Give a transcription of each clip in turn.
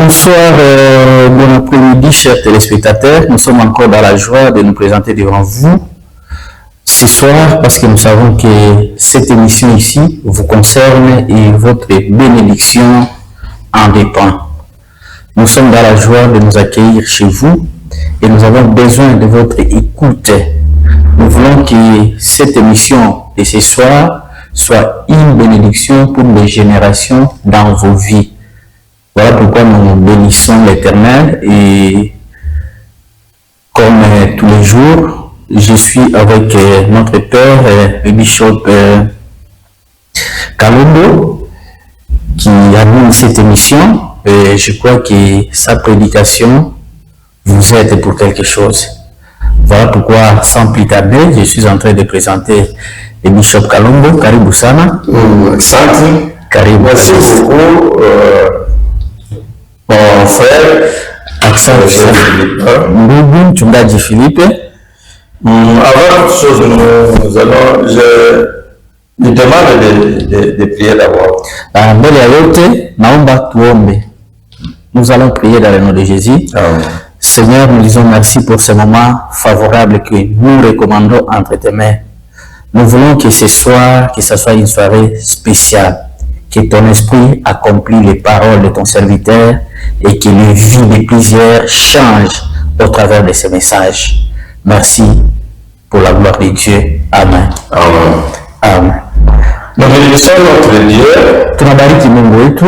Bonsoir, bon après-midi, chers téléspectateurs. Nous sommes encore dans la joie de nous présenter devant vous ce soir parce que nous savons que cette émission ici vous concerne et votre bénédiction en dépend. Nous sommes dans la joie de nous accueillir chez vous et nous avons besoin de votre écoute. Nous voulons que cette émission de ce soir soit une bénédiction pour les générations dans vos vies. Voilà pourquoi nous bénissons l'Éternel et comme tous les jours, je suis avec notre Père, le Bishop Kalombo, qui anime cette émission. Et je crois que sa prédication vous aide pour quelque chose. Voilà pourquoi, sans plus tarder, je suis en train de présenter le Bishop Kalombo. Karibu sana. Asante. Karibu. Merci beaucoup. Mon frère, Accent Ndugu mchungaji Philippe. Avant toute chose, nous allons, je demande de prier d'abord. Mbele ya yote naomba tuombe. Nous allons prier dans le nom de Jésus. Amen. Seigneur, nous disons merci pour ce moment favorable que nous recommandons entre tes mains. Nous voulons que ce soir, que ce soit une soirée spéciale, que ton esprit accomplit les paroles de ton serviteur et que les vies de plusieurs changent au travers de ces messages. Merci pour la gloire de Dieu. Amen. Amen. Amen. Nous bénissons notre Dieu Tunabariki Mungu wetu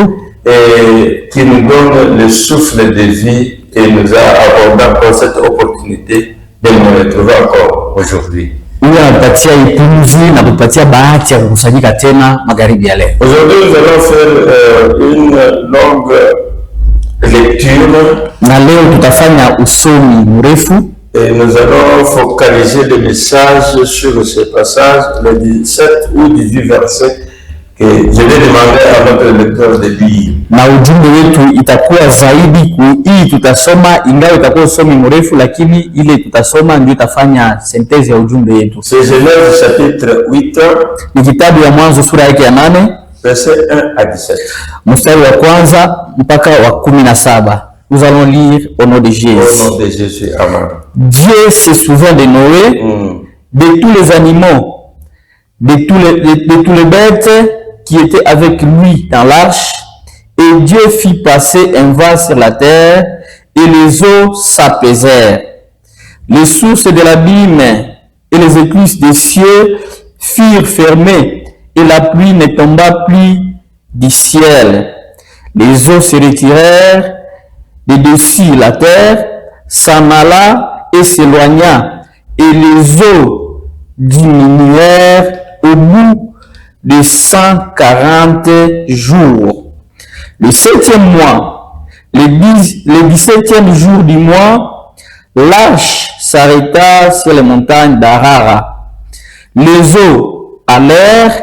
et qui nous donne le souffle de vie et nous a accordé encore cette opportunité de nous retrouver encore aujourd'hui. huyo anatupatia ipumzi na kutupatia bahati ya kukusanyika tena magharibi ya leo. Aujourd'hui, nous allons faire une longue lecture Na leo tutafanya usomi mrefu et nous allons focaliser le message sur ce passage, les 17 ou 18 versets que je vais demander à notre lecteur de lire. na ujumbe wetu itakuwa zaidi hii tutasoma, ingawa itakuwa usomi mrefu, lakini ile tutasoma ndio itafanya sentezi ya ujumbe yetu. C'est Genèse chapitre 8, Ni kitabu ya Mwanzo sura yake ya 8 verset 1 à 17. mstari wa kwanza mpaka wa 17. Nous allons lire au nom de Au Jésus. nom de Jésus, Amen. Dieu se souvint de Noé, de tous les animaux, de tous les bêtes qui étaient avec lui dans l'arche, et Dieu fit passer un vent sur la terre, et les eaux s'apaisèrent. Les sources de l'abîme et les écluses des cieux furent fermées, et la pluie ne tomba plus du ciel. Les eaux se retirèrent de dessus la terre, s'en alla et s'éloigna, et les eaux diminuèrent au bout de 140 jours. Le 7e mois, le 17e jour du mois, l'arche s'arrêta sur les montagnes d'Arara. Les eaux allèrent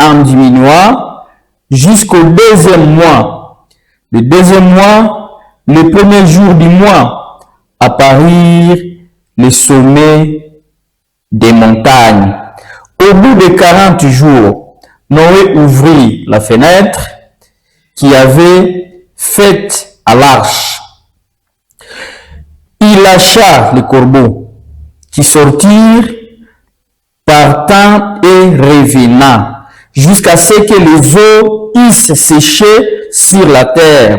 en diminuant jusqu'au 2e mois. Le 2e mois, le premier jour du mois, apparurent les sommets des montagnes. Au bout de 40 jours, Noé ouvrit la fenêtre qui avait faite à l'arche. Il lâcha les corbeaux qui sortirent partant et revenant jusqu'à ce que les eaux eussent séché sur la terre.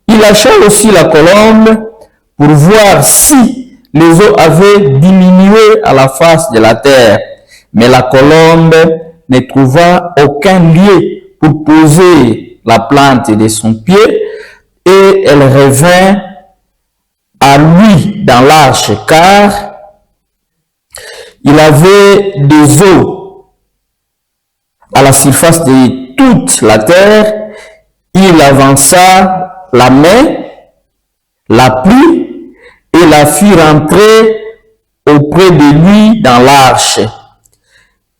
Il lâcha aussi la colombe pour voir si les eaux avaient diminué à la face de la terre. Mais la colombe ne trouva aucun lieu pour poser la plante de son pied et elle revint à lui dans l'arche car il avait des eaux à la surface de toute la terre. Il avança la main, la prit et la fit rentrer auprès de lui dans l'arche.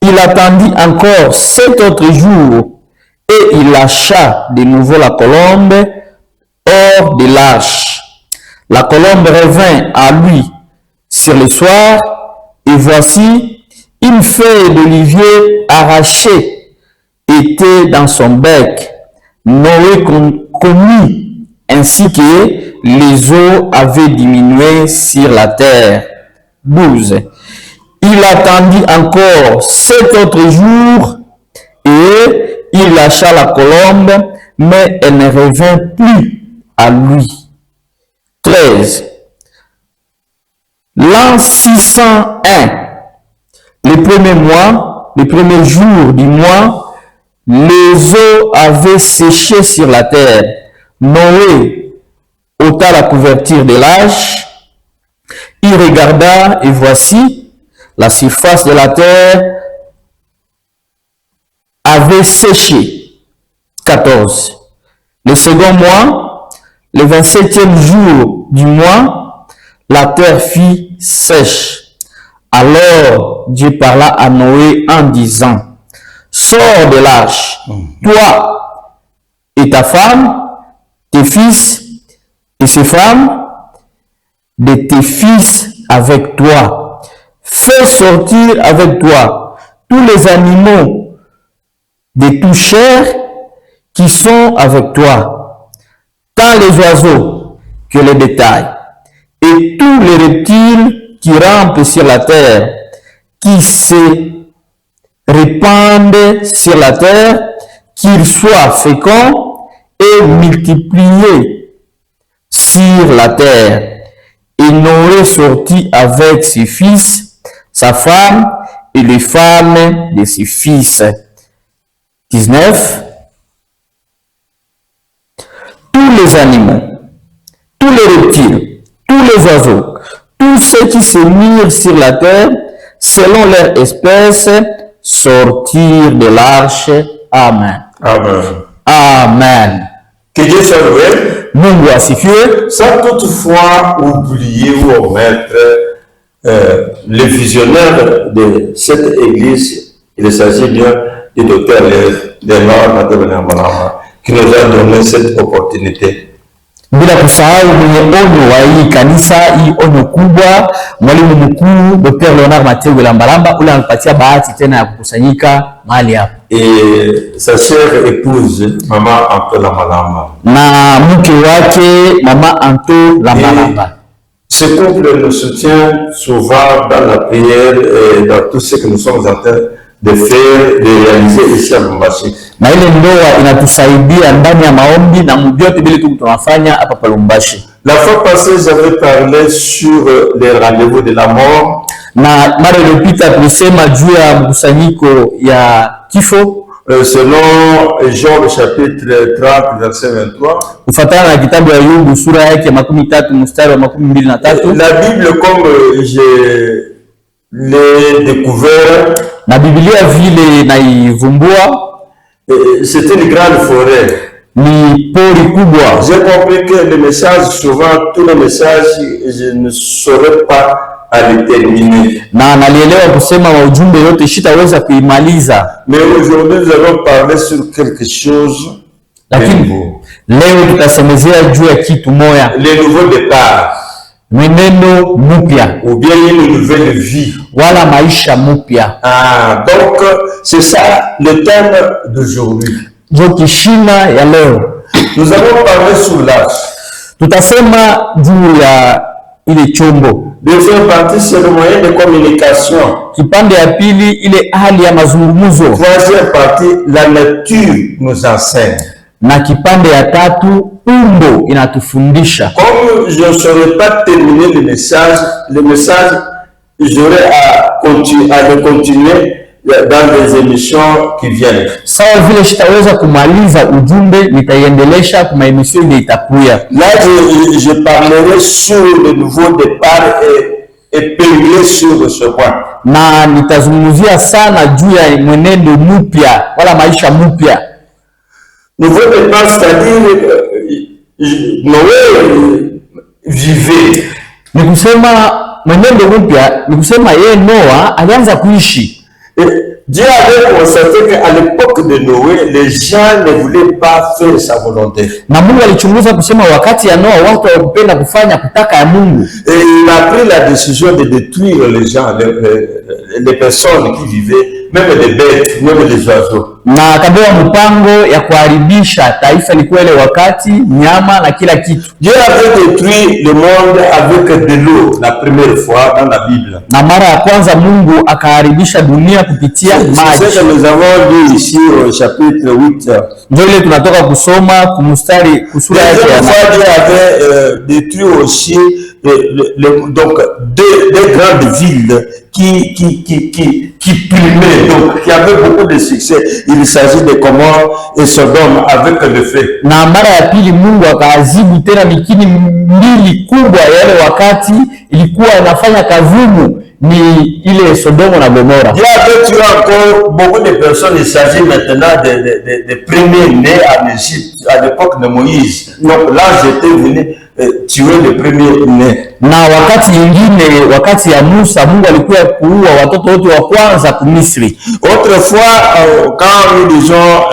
Il attendit encore 7 autres jours et il lâcha de nouveau la colombe hors de l'arche. La colombe revint à lui sur le soir et voici une feuille d'olivier arrachée était dans son bec. Noé connut ainsi que les eaux avaient diminué sur la terre. 12. Il attendit encore 7 autres jours et il lâcha la colombe, mais elle ne revint plus à lui. 13. L'an 601, le premier mois, le premier jour du mois, les eaux avaient séché sur la terre. Noé ôta la couverture de l'âge. Il regarda et voici, la surface de la terre avait séché. 14. Le second mois, le 27e jour du mois, la terre fit sèche. Alors Dieu parla à Noé en disant, sors de l'arche, toi et ta femme, tes fils et ses femmes, de tes fils avec toi. Fais sortir avec toi tous les animaux de tout chair qui sont avec toi, tant les oiseaux que les bétails, et tous les reptiles qui rampent sur la terre, qui se répandent sur la terre, qu'ils soient féconds et multipliés sur la terre. Et Noé sortit avec ses fils, sa femme et les femmes de ses fils. 19. Tous les animaux, tous les reptiles, tous les oiseaux, tous ceux qui se mirent sur la terre, selon leur espèce, sortirent de l'arche. Amen. Amen. Amen. Que Dieu soit loué. Mungu asifiwe. Sans toutefois oublier ou omettre le visionnaire de cette église, il s'agit bien du docteur Léonard Matebelemalama qui nous a donné cette opportunité. Bila kusahau mwenye onyo wa hii kanisa, hii onyo kubwa, mwalimu mkuu Dr. Leonard Matebelemalama ule anapatia bahati tena ya kukusanyika mahali hapa. Et sa chère épouse, Maman Anto Lamalamba. Na mke wake Mama Anto Lamalamba. Ce couple nous soutient souvent dans la prière et dans tout ce que nous sommes en train de faire, de réaliser ici à Lubumbashi. Na ile ndoa inatusaidia ndani ya maombi na mvyote vile tunafanya hapa pa Lubumbashi. La fois passée, j'avais parlé sur les rendez-vous de la mort. Na mara iliyopita tulisema juu ya mkusanyiko ya kifo. Selon Jean le chapitre 30 verset 23. Kufuatana na kitabu ya Ayubu sura yake 13 mstari wa 23. La Bible comme je l'ai découvert. Na Biblia vile naivumbua. C'est une grande forêt. Ni pori kubwa. J'ai compris que les messages, souvent tous les messages, je ne saurais pas à les terminer. Na nalielewa kusema wa ujumbe yote sitaweza kuimaliza. Mais aujourd'hui nous allons parler sur quelque chose. Lakini leo tutasemezea juu ya kitu moja. Le nouveau départ. Mwenendo mpya. Ou bien une nouvelle vie. Wala maisha mpya. Donc c'est ça le thème d'aujourd'hui. Jokishina ya leo. Nous allons parler sur l'arche. Tutasema juu ya ile chombo. Deuxième partie, c'est le moyen de communication. Kipande ya pili ile hali ya mazungumzo. Troisième partie, la nature nous enseigne. Na kipande ya tatu umbo inatufundisha. Comme je ne saurais pas terminer le message j'aurai à le continuer dans les émissions qui viennent. Sawa vile sitaweza kumaliza ujumbe, nitaiendelesha kwa emission ile itakuja. Là je parlerai sur le nouveau départ et épingler sur ce point. Na nitazungumzia sana juu ya mwenendo mpya wala maisha mpya. Nouveau départ, c'est-à-dire Noé vivait. Ni kusema mwenendo mpya, ni kusema yeye Noa alianza kuishi. Dieu avait constaté qu'à l'époque de Noé, les gens ne voulaient pas faire sa volonté. Na Mungu alichunguza kusema wakati ya Noa watu hawakupenda kufanya kutaka ya Mungu. Et il a pris la décision de détruire les gens, les personnes qui vivaient même les bêtes, même les oiseaux. Na akapewa mpango ya kuharibisha taifa likuwa ile wakati, nyama na kila kitu. Dieu avait détruit le monde avec de l'eau la première fois dans la Bible. Na mara ya kwanza Mungu akaharibisha dunia kupitia maji. C'est ce que nous avons lu ici au chapitre 8. Ndio ile tunatoka kusoma kumstari kusura yake ya Dieu avait détruit aussi donc deux grandes villes qui plumaient, donc qui avaient beaucoup de succès. Il s'agit de Gomorrhe et Sodome avec le feu. Na mara ya pili Mungu akaadhibu tena mikini mbili kubwa yale wakati ilikuwa inafanya kavumu, ni ile Sodome na Gomorrhe. Dieu avait tué encore beaucoup de personnes. Il s'agit maintenant des premiers nés en Égypte à l'époque de Moïse. Donc l'ange était venu tuer les premiers nés. Na wakati nyingine, wakati ya Musa, Mungu alikuwa kuua watoto wote wa kwanza ku Misri. Autrefois, quand nous lisons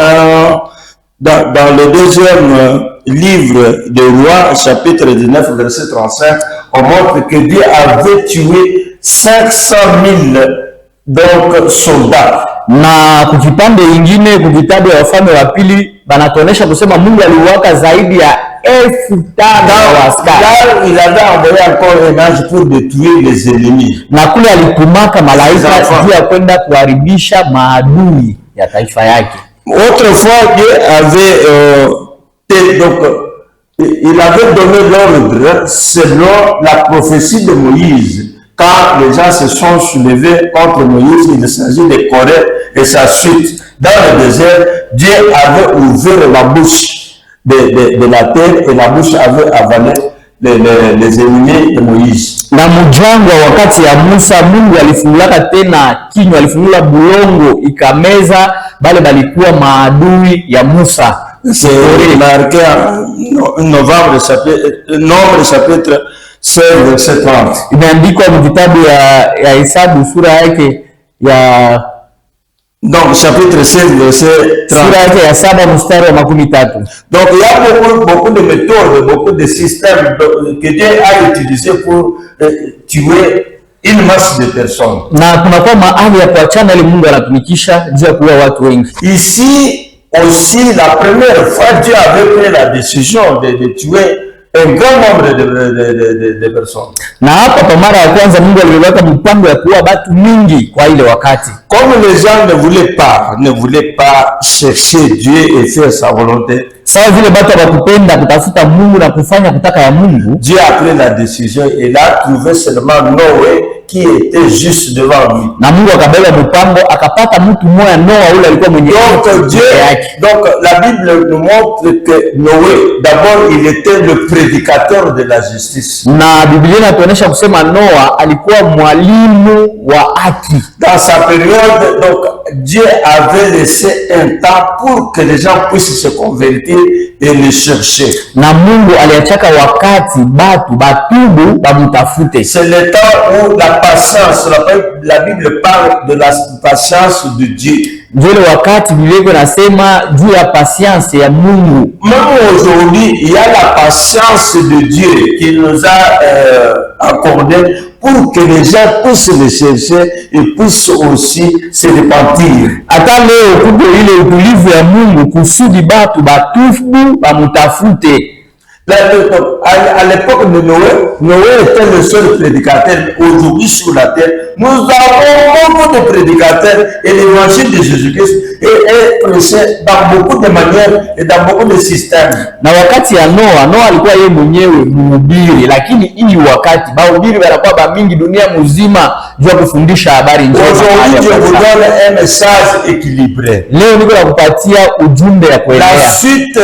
dans le deuxième livre des Rois, chapitre 19, verset 35, on montre que Dieu avait tué 500 000 donc soldats. Na kukipande ingine kukitabu ya Wafalme wa pili banatuonesha kusema Mungu aliwaka zaidi ya 5,000 wa askari. Là, il avait envoyé encore un ange pour détruire les ennemis. Na kule alitumaka malaika juu ya kwenda kuharibisha maadui ya taifa yake. Autrefois, Dieu avait donc il avait donné l'ordre selon la prophétie de Moïse. Quand les gens se sont soulevés contre Moïse, il s'agit de Corée et sa suite. Dans le désert, Dieu avait ouvert la bouche de la terre et la bouche avait avalé les ennemis de Moïse. Na mjangwa wakati ya Musa, Mungu alifungulaka tena kinywa, alifungula bulongo ikameza bale balikuwa maadui ya Musa. C'est marqué en Nombre chapitre 16 verset 30. Imeandikwa mu kitabu ya Hesabu sura yake ya donc chapitre 16 verset 30. Sura yake ya 7 mstari wa 13. Donc il y a beaucoup de méthodes, beaucoup de systèmes que Dieu a utilisé pour tuer une masse de personnes. Na kunakuwa mahali ya kuachana ile Mungu anatumikisha juu ya kuua watu wengi. Ici aussi la première fois Dieu avait pris la décision de tuer un grand nombre de personnes. Na hapa kwa mara ya kwanza Mungu aliweka mpango ya kuua watu mingi kwa ile wakati. Comme les gens ne voulaient pas chercher Dieu et faire sa volonté. Sawa vile watu wakupenda kutafuta Mungu na kufanya kutaka ya Mungu. Dieu a pris la décision et il a trouvé seulement Noé qui était juste devant lui. Na Mungu akabeba mpango akapata mtu mmoja Noa ule alikuwa mwenye donc la Bible nous montre que Noé d'abord il était le prédicateur de la justice. Na Biblia inatuonyesha kusema Noa alikuwa mwalimu wa haki. Dans sa période donc Dieu avait laissé un temps pour que les gens puissent se convertir et le chercher. Na Mungu aliachaka wakati batu batubu bamutafute. C'est le temps où la patience, la Bible parle de la patience de Dieu. Vile wakati Biblia inasema juu ya patience ya Mungu. Même aujourd'hui, il y a la patience de Dieu qu'il nous a accordée pour que les gens puissent le chercher et puissent aussi se repentir. Hata leo kuko ile utulivu ya Mungu kusudi batu batubu bamutafute. À l'époque de Noé était le seul prédicateur. Aujourd'hui sur la terre, nous avons beaucoup de prédicateurs et l'évangile de Jésus-Christ est prêché dans beaucoup de manières et dans beaucoup de systèmes. Na wakati ya Noa alikuwa yeye mwenyewe mhubiri, lakini hii wakati bahubiri wanakuwa ba mingi dunia mzima juu ya kufundisha habari njema. Aujourd'hui, je vous donne un message équilibré. Leo niko nakupatia ujumbe ya kuelewa. La suite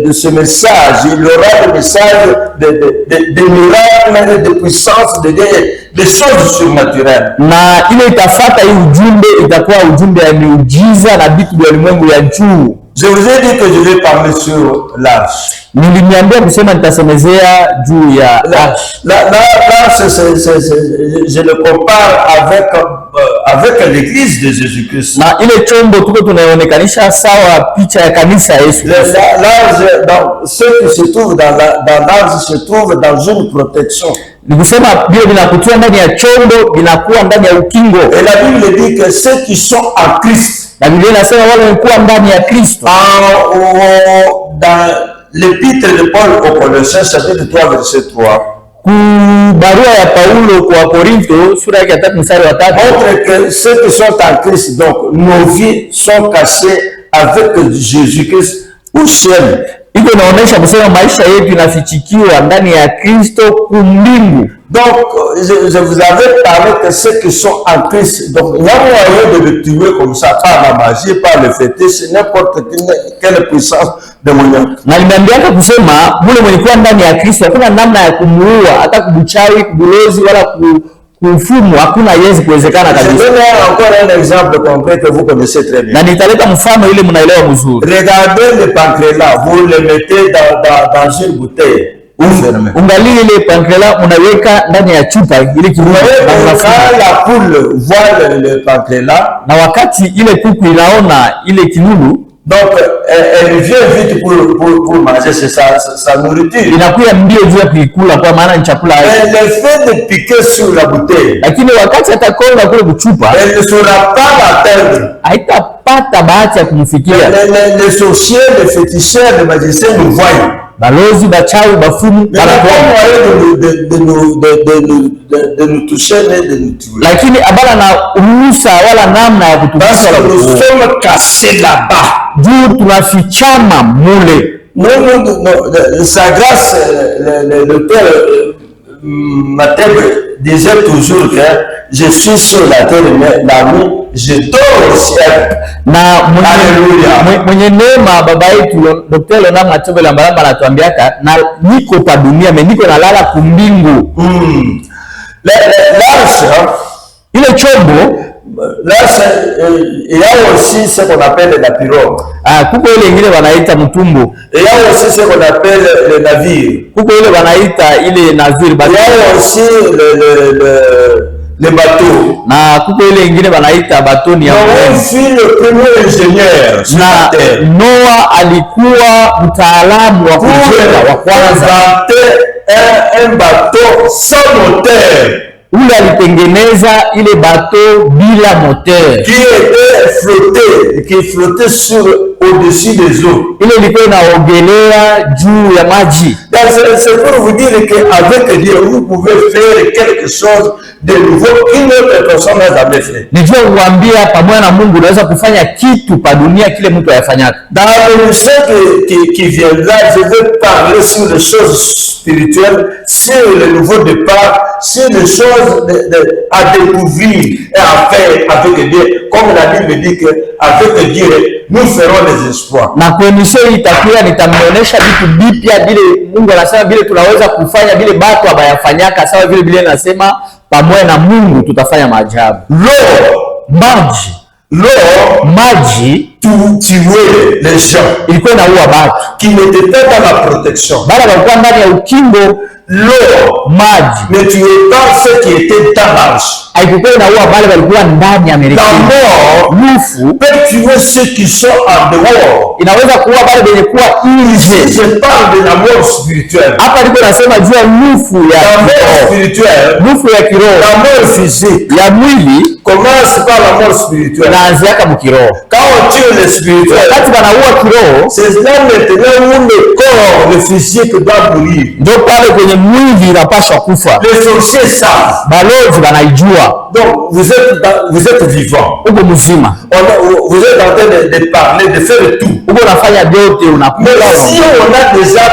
de ce message, il y aura des messages de miracles, de puissance, des choses surnaturelles. Na ile itafata hii ujumbe itakuwa ujumbe ya miujiza na vitu vya ulimwengu ya juu. Je vous ai dit que je vais parler sur l'arche. Niliniambia kusema nitasemezea juu ya arche. L'arche, je le compare avec l'église de Jésus-Christ. Na ile chombo tuko tunaonekanisha sawa picha ya kanisa Yesu. L'arche, ce qui se trouve dans l'arche se trouve dans une protection. Ni kusema vile vinakutia ndani ya chombo vinakuwa ndani ya ukingo. Et la Bible dit que ceux qui sont en Christ, Na Biblia inasema wale walikuwa ndani ya Kristo. Dans l'épître de Paul aux Colossiens, chapitre 3, verset 3, Barua ya Paulo kwa Korinto sura ya 3 mstari wa 3 montre que ceux qui sont en Christ, donc nos vies sont cachées avec Jésus-Christ au ciel. Iko inaonyesha kusema maisha yetu inafichikiwa ndani ya Kristo kumbingu. Donc, je vous avais parlé que ceux qui sont en Christ, donc il y a moyen de le tuer comme ça, par la magie, par le fétiche, n'importe quelle puissance démoniaque. Na nimeambiaka kusema mule mwenye kuwa ndani ya Kristo hakuna namna ya kumuua, hata kubuchawi, kubulozi wala kufumu, hakuna yezi kuwezekana kabisa. Je donne encore un exemple concret que vous connaissez très bien. Na nitaleta mfano ile mnaelewa mzuri. Regardez le pancréas, vous le mettez dans une bouteille. Ungali ile pancréas unaweka ndani ya chupa ile kinywaji, la poule voit le pancréas, na wakati ile kuku inaona ile kinulu, donc elle vient vite pour manger sa nourriture. Inakuya mbio juu ya kuikula kwa maana ni chakula. Elle fait de piquer sur la bouteille. Lakini wakati atakonga kule kuchupa, elle ne saura pas l'atteindre. Haitapata bahati ya kumfikia. Les sorciers, les féticheurs, les magiciens nous voient. Balozi, bachawi, bafumu de nous toucher et de nous tuer. Lakini abala na ruhusa wala namna ya kutukusa. Nous sommes cachés là-bas. Juu tunafichama mule. Sa grâce, le Père Matthieu disait toujours que je suis sur la terre, mais la nuit, je dors au ciel. Na mwenye neema baba yetu Dr. Leonard Matobe Lambalamba anatuambiaka na niko pa dunia, niko nalala kumbingu. L'arche, ile chombo, l'arche, il y a aussi ce qu'on appelle la pirogue. Kuko ile ingine wanaita mtumbo. Il y a aussi ce qu'on appelle le navire. Kuko ile wanaita ile navire. Il y a aussi le bateau. Na kuko ile ingine wanaita batoni ya Noé fut le premier ingénieur sur la terre. Noa alikuwa mtaalamu wa kujenga wa kwanza. Un bateau sans moteur. Ule alitengeneza ile bateau bila moteur. Qui flottait sur au-dessus des eaux. Ile ilikuwa inaogelea juu ya maji. C'est pour vous dire qu'avec Dieu, vous pouvez faire quelque chose de nouveau qu'une autre personne n'a jamais fait. Nijua kuambia pamoja na Mungu unaweza kufanya kitu pa dunia kile mtu hayafanyaka. Dans le message qui viendra, je vais parler sur les choses spirituelles, sur le nouveau départ, sur les choses à découvrir et à faire avec Dieu. Comme la Bible dit qu'avec Dieu, nous ferons des espoirs. Na kuonyesha itakuwa nitamwonyesha vitu bipya vile Mungu anasema vile tunaweza kufanya vile watu habayafanyaka, sawa vile vile nasema pamoja na Mungu tutafanya maajabu. Maji tuait les gens ilikuwa inaua watu qui n'étaient pas dans la protection. Bala walikuwa ndani ya ukingo. Maji ne tuait pas ceux qui étaient dans l'arche. Haikuwa inaua wale walikuwa ndani ya Amerika. La mort peut tuer ceux qui sont en dehors. Inaweza kuua wale wenye kuwa nje. Je parle de la mort spirituelle. Hapa ndipo nasema juu ya nufu ya mort spirituelle, nufu ya kiroho. La mort physique ya mwili commence par la mort spirituelle. Inaanziaka mkiroho. Quand on tue le spirituel, wakati wanaua kiroho, c'est là maintenant où le corps, le physique doit mourir. Ndio pale kwenye mwili inapaswa kufa. Les sorciers savent. Balozi wanaijua. Donc vous êtes vivant. Uko mzima. Vous êtes en train de parler, de faire tout. Uko unafanya vyote, unakula. Mais si on a déjà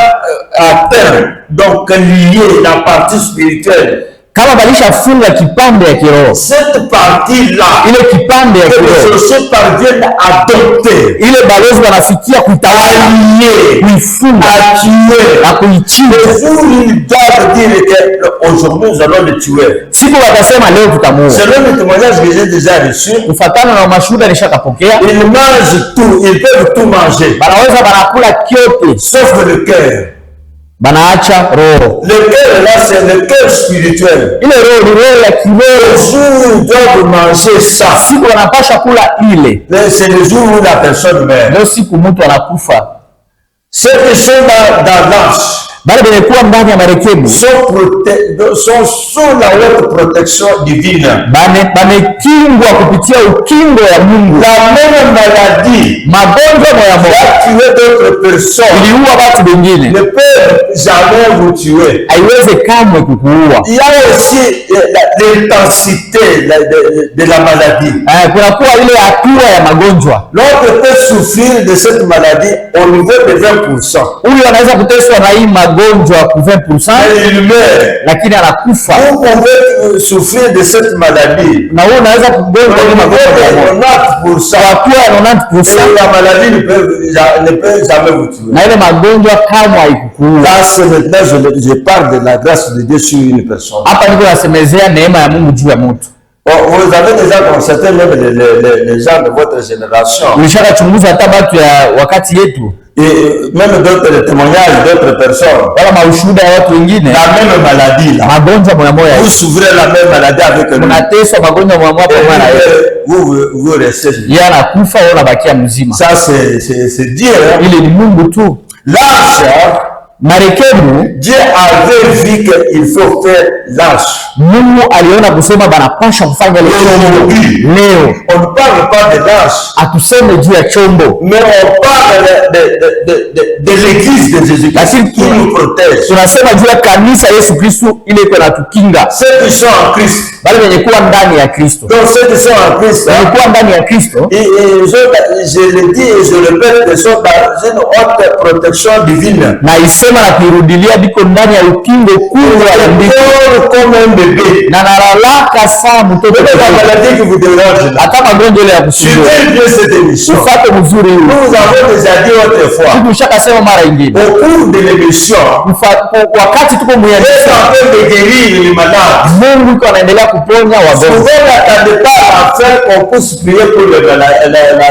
atteint, donc lié la partie spirituelle, kama balisha funga kipande ya kiroho, cette partie là, ile kipande ya kiroho, les sorciers parviennent à adopter, ile balozi wanafikia kuitawala, kuifunga, na kuichinja. Ils doivent dire qu'aujourd'hui nous allons le tuer. Siku watasema leo tutamuua. Selon le témoignage que j'ai déjà reçu, kufuatana na mashuhuda nishakapokea, ils mangent tout, ils peuvent tout manger. Banaweza banakula kyote sauf le cœur. Banaacha roho. Le cœur là, c'est le cœur spirituel. Ile roho ni roho ya kiroho. Le jour où ils doivent manger ça, siku wanapasha kula ile, c'est le jour où la personne meurt. Ndio siku mtu anakufa. Ceux qui sont dans l'arche, bali benekuwa ndani ya marekebu sont sous la haute protection divine. Bamekingwa kupitia ukingo ya Mungu. La même maladie magonjwa moya moya tuer d'autres personnes iliua watu wengine ne peut jamais vous tuer. Haiwezi kamwe kukuua. Il y a aussi l'intensité de la maladie. Kunakuwa ile hatua ya magonjwa. L'autre peut souffrir de cette maladie au niveau de 20%. Huyu anaweza kuteswa na hii magonjwa kwa 20%, il meurt, lakini anakufa. Vous pouvez souffrir de cette maladie, na wewe unaweza kugonjwa hii magonjwa kwa 90%. La maladie ne peut jamais vous tuer. Na ile magonjwa kama haikukuua. Là, maintenant je parle de la grâce de Dieu sur une personne. Hapa niko nasemezea neema ya Mungu juu ya mtu. Vous avez déjà constaté même les gens de votre génération. Ulishachunguza hata watu ya wakati yetu. Et même d'autres témoignages d'autres personnes. Wala maushuhuda ya watu wengine. La même maladie là. Magonjwa moya moya. Vous souffrez la même maladie avec lui. Unateswa magonjwa moya moya pamoja na yeye. Vous restez. Yeye anakufa wewe unabakia mzima. Ça c'est Dieu. Ile ni Mungu tu. L'arche, marekebu, Dieu avait vu qu'il faut faire l'arche. Mungu aliona kusema banapasha kufanya ile chombo. Leo on ne parle pas de l'arche, atuseme juu ya chombo, mais on parle de l'église de Jésus-Christ qui nous protège. Tunasema juu ya kanisa Yesu Kristo ile iko natukinga. Ceux qui sont en Christ, bali wenye kuwa ndani ya Kristo. Donc ceux qui sont en Christ, wenye kuwa ndani ya Kristo, je le dis et je le répète, ils sont dans une haute protection divine. Na isema na kuirudilia biko ndani ya ukingo kubwa ya mbingu comme un bébé. Na naralaka saa mtoto la maladie qui vous dérange là. Hata magonjwa ile ya kusumbua. Suivez bien cette émission. Ufate mzuri huu. Nous avons déjà dit autrefois. Tushakasema mara nyingine. Au cours de l'émission, wakati tuko mwenyewe de guérir les malades. Mungu iko anaendelea kuponya wagonjwa. Souvent n'attendez pas à faire qu'on puisse prier pour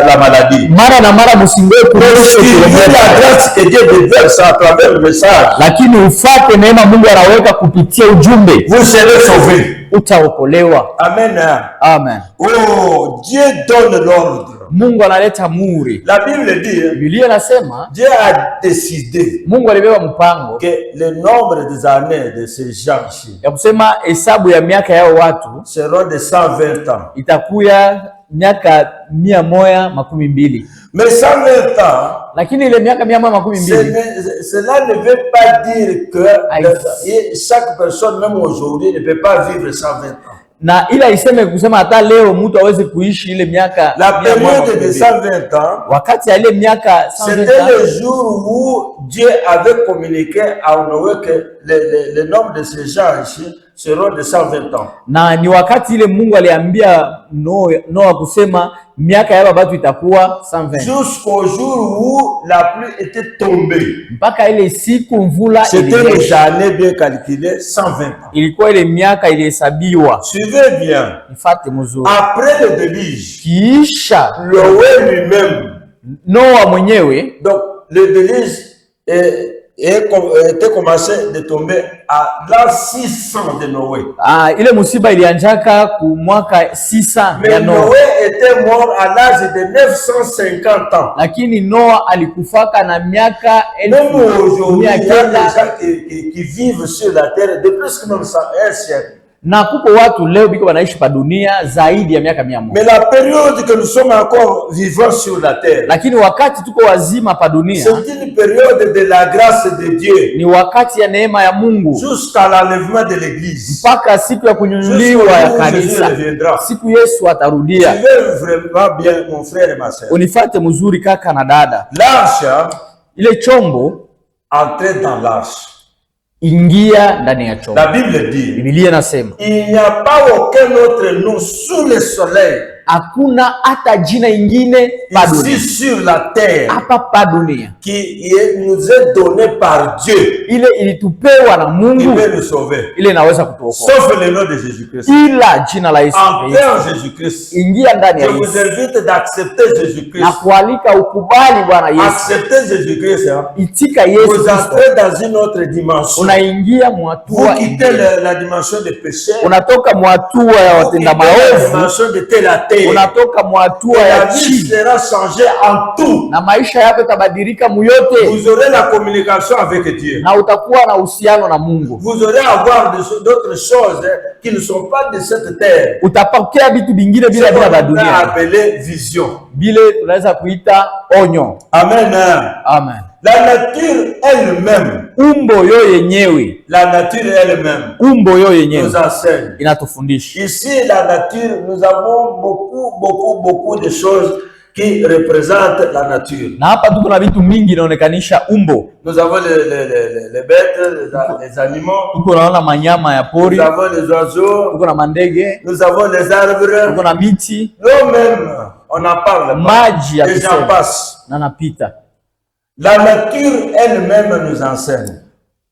la maladie. Mara na mara msingoe la grâce que Dieu déverse à travers le message. Lakini ufate neema Mungu anaweka kupitia ujumbe. Vous serez sauvés. Utaokolewa. Amen. Amen. Oh, Dieu donne l'ordre. Mungu analeta amri. La Bible dit, Biblia inasema Dieu a décidé, Mungu alibeba mpango que le nombre des années de ces gens-ci, ya kusema hesabu ya miaka yao watu seront de 120 ans. Itakuya miaka 112. Mais 120 ans, lakini ile miaka 112, cela ne veut pas dire que chaque personne, même aujourd'hui, ne peut pas vivre 120 ans. Na ila iseme kusema hata leo mtu aweze kuishi ile miaka. La période de 120 ans, wakati ya ile miaka 120 c'était le jour où Dieu avait communiqué à Noé que le nombre de ces gens ici seront de 120 ans. Na ni wakati ile Mungu aliambia Noa kusema miaka ya watu itakuwa 120. Jusqu'au jour où la pluie était tombée. Mpaka ile siku mvula c'était les années bien calculées, 120 ans. Ilikuwa ile miaka ilihesabiwa. Suivez bien. Ifate mzuri. Après le déluge, kiisha Noé lui-même, Noa mwenyewe, donc le déluge était commencé de tomber à l'an 600 de Noé. Ile musiba ilianjaka ku mwaka 600 ya Noa. Noé était mort à l'âge de 950 ans. Lakini Noa alikufaka na miaka 1900 qui vivent sur la terre de plus que 1 siècle. Na kuko watu leo biko wanaishi pa dunia zaidi ya miaka 100. Mais la période que nous sommes encore vivants sur la terre, lakini wakati tuko wazima pa dunia, c'est une période de la grâce de Dieu. Ni wakati ya neema ya Mungu. Jusqu'à l'enlèvement de l'église. Mpaka siku ya kunyunyuliwa ya kanisa. Siku Yesu atarudia. Tu veux vraiment bien mon frère et ma sœur. Unifate mzuri kaka na dada. L'arche, ile chombo, entrer dans l'arche. Ingia ndani ya chombo. La Bible dit, Biblia inasema, il n'y a pas aucun autre nom sous le soleil, hakuna hata jina ingine ici sur la terre, hapa pa dunia, qui nous est donné par Dieu, ile ilitupewa na Mungu, il peut nous sauver, ile inaweza kutuokoa, sauf le nom de Jésus-Christ. ila jina la Yesu. Entrez en Jésus-Christ. Ingia ndani ya Je Yesu. vous invite d'accepter Jésus-Christ. Na kualika ukubali Bwana Yesu. Acceptez Jésus-Christ. Itika Yesu. Vous entrez dans une autre dimension. Unaingia mwatua. Vous quittez la dimension de péché. Unatoka mwatua ya watenda maovu. La dimension de terre à terre. moyens. unatoka mwatua Et ya la vie chini sera changée en tout. na maisha yako itabadilika muyote, Vous aurez la communication avec Dieu. na utakuwa na uhusiano na Mungu. Vous aurez à voir d'autres choses qui ne sont pas de cette terre. Utapokea vitu vingine bila C'est bila ce vya qu'on a dunia, appelé vision. vile tunaweza kuita onyo. Amen. Amen. La nature elle-même, Umbo yo yenyewe, la nature elle-même umbo yo yenyewe nous enseigne. inatufundisha. Ici, la nature, nous avons beaucoup de choses qui représentent la nature. Na hapa tuko na vitu mingi inaonekanisha umbo. Nous avons les bêtes, les animaux, Tuko naona manyama ya pori, nous avons les oiseaux, tuko na mandege, nous avons les arbres, tuko na miti, nous-mêmes, on en parle, maji ya les gens kusema passent. na napita. La nature elle-même nous enseigne.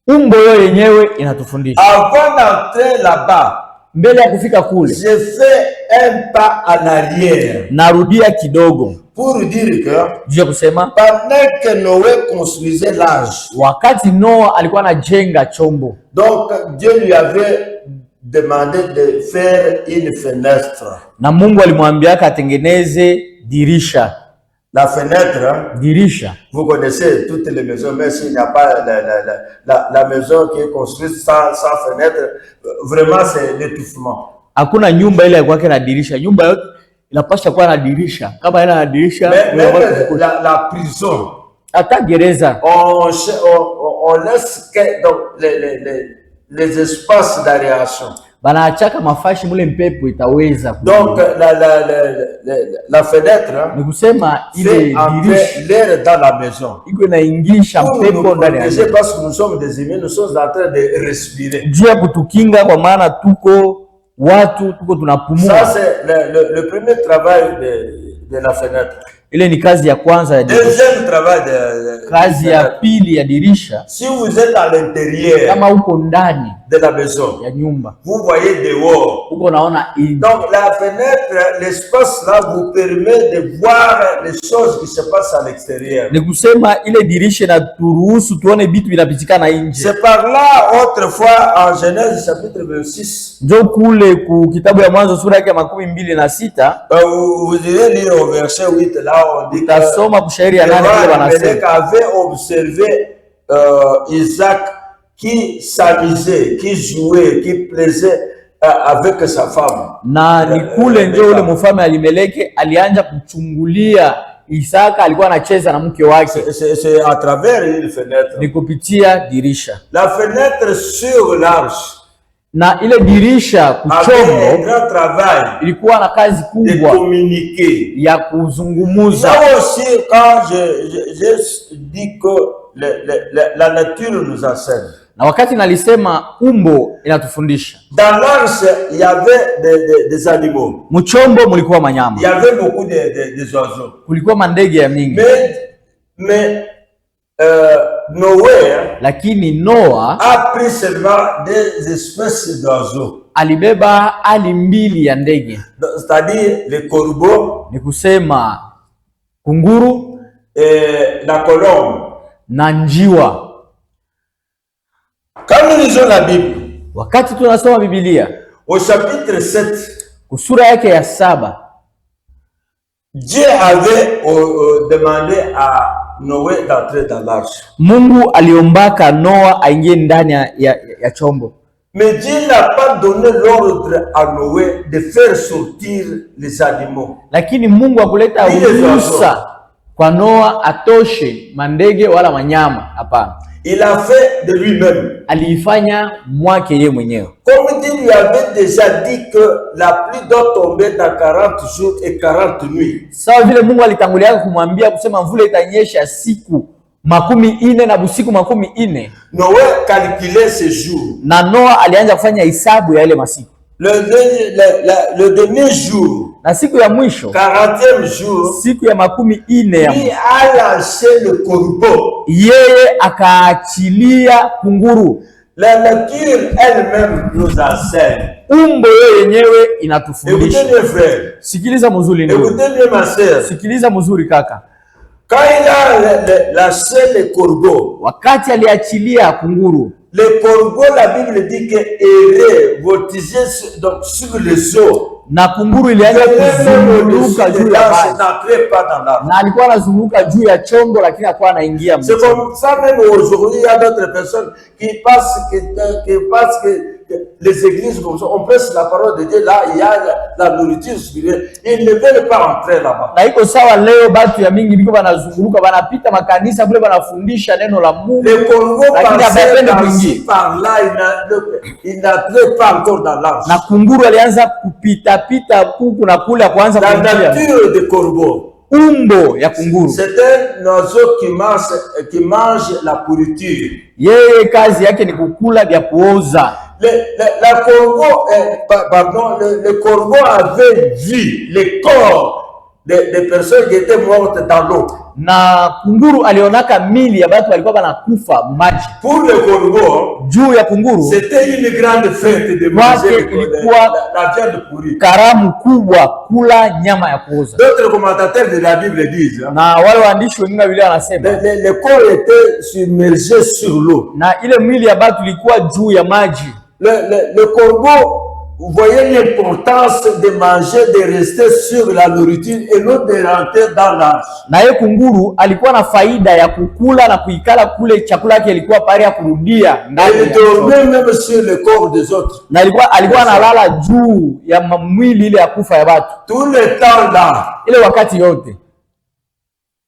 Umbo yo yenyewe inatufundisha. Avant d'entrer là-bas, Mbele ya kufika kule, j'ai fait un pas en arrière narudia kidogo pour dire que juu ya kusema pendant que Noé construisait l'arche, wakati Noa alikuwa anajenga chombo, donc Dieu lui avait demandé de faire une fenêtre. na Mungu alimwambia atengeneze dirisha. La fenêtre, Dirisha, vous connaissez toutes les maisons, mais s'il n'y a pas la maison qui est construite sans fenêtre, vraiment c'est l'étouffement. hakuna nyumba ile kwake na dirisha. Nyumba yote inapaswa kuwa na dirisha. Kama ina dirisha, Même la prison, hata gereza on laisse que, donc, les espaces d'aération. banaachaka mafashi mule, mpepo itaweza Donc la fenêtre ni kusema ile fait entrer dirisha l'air dans la maison. iko inaingisha Pour mpepo nous ndani ya protéger, nyumba, parce que nous sommes des humains, nous sommes en train de respirer. juu ya kutukinga, kwa maana tuko watu, tuko Ça, tunapumua. c'est le premier travail de la fenêtre. Ile ni kazi ya kwanza ya dirisha. Deuxième travail de Kazi ya pili ya dirisha, si vous êtes à l'intérieur kama uko ndani de la maison, ya nyumba, vous voyez dehors. uko naona nje. Donc la fenêtre, l'espace là vous permet de voir les choses qui se passent à l'extérieur. Ni kusema ile dirisha inaturuhusu tuone vitu vinapitikana nje. C'est par là, autrefois, en Genèse chapitre 26, Njo kule ku kitabu ya Mwanzo sura yake ya 26 vous irez lire au verset 8, là on dit que utasoma kushairi ya 8 kile wanasema Abimelech avait observé Isaac qui s'amusait, qui jouait, qui plaisait avec sa femme. na ni kule ndio ule mfalme Alimeleke alianza kuchungulia Isaka alikuwa anacheza na mke wake, C'est à travers une fenêtre. ni kupitia dirisha. La fenêtre sur l'arche Na ile dirisha avait un kuchombo grand travail ilikuwa na kazi de kubwa communiquer. ya kuzungumuza. Là aussi, quand je dis que la nature nous enseigne. Na wakati nalisema umbo inatufundisha, Dans l'arche, il y avait des animaux. mchombo mulikuwa manyama, Il y avait beaucoup des oiseaux. kulikuwa mandege ya mingi, Mais Noé lakini Noa a pris seulement des espèces d'oiseaux. alibeba ali mbili ya ndege, C'est-à-dire les corbeaux ni kusema kunguru et la colombe. na njiwa. Quand nous lisons la Bible, Wakati tunasoma Biblia au chapitre 7, kusura yake ya 7, Dieu avait demandé à Noé d'entrer dans l'arche. Mungu aliombaka Noa aingie ndani ya chombo, Mais Dieu n'a pas donné l'ordre à Noé de faire sortir les animaux. lakini Mungu akuleta ruhusa kwa Noa atoshe mandege wala wanyama. Hapana, Il a fait de lui-même. aliifanya mwake yeye mwenyewe. Comme Dieu lui avait déjà dit que la pluie doit tomber dans 40 jours et 40 nuits. Sawa vile Mungu alitangulia kumwambia kusema mvula itanyesha siku 40 na busiku 40. Noé calculait ces jours. Na Noa alianza kufanya hesabu ya ile masiku. Le dernier jour, Na siku ya mwisho, 40e jour, siku ya 40 ya il a lancé le corbeau. yeye akaachilia kunguru. La nature elle-même nous enseigne. Umbo yeye yenyewe Écoutez inatufundisha. mes frères, Sikiliza mzuri ndugu. écoutez bien ma sœur. Sikiliza mzuri kaka. Quand il a lancé le corbeau, Wakati aliachilia kunguru, Les corbeaux, la Bible dit que erraient, voltigeaient donc sur les eaux. Na kunguru ilianza kuzunguka juu ya maji, na alikuwa anazunguka juu ya chombo, lakini hakuwa anaingia. C'est comme ça même aujourd'hui, il y a d'autres personnes qui pensent que les églises comme ça, on prêche la parole de Dieu, là il y a la nourriture spirituelle, ils ne veulent pas entrer là-bas. Na iko sawa leo batu ya mingi biko banazunguka banapita makanisa kule banafundisha neno la Mungu, les corbeaux passaient par là, ils n'entraient pas encore dans l'arche. Na kunguru alianza kupita huku na kule, kuanza la nature des corbeaux. Umbo ya kunguru, c'est un oiseau qui mange la pourriture. Yeye kazi yake ni kukula vya kuoza. Le corbeau avait vu les corps des personnes qui étaient mortes dans l'eau. Na kunguru alionaka mili ya watu walikuwa wanakufa maji. Pour le corbeau, juu ya kunguru, c'était une grande fête de manger la viande pourrie. Karamu kubwa kula nyama ya kuoza. D'autres commentateurs de la Bible disent, na wale waandishi wengine wa Biblia wanasema, le corps était submergé sur l'eau. Na ile mili ya watu ilikuwa juu ya maji. Le corbeau, vous voyez l'importance de manger, de rester sur la nourriture et non de rentrer dans l'arche. Na yeye kunguru alikuwa na faida ya kukula na kuikala kule, chakula yake ilikuwa pale ya kurudia ndani. Il dormait même sur le corps des autres. Na alikuwa analala juu ya mwili ile ya kufa ya watu. Tout le temps là, ile wakati yote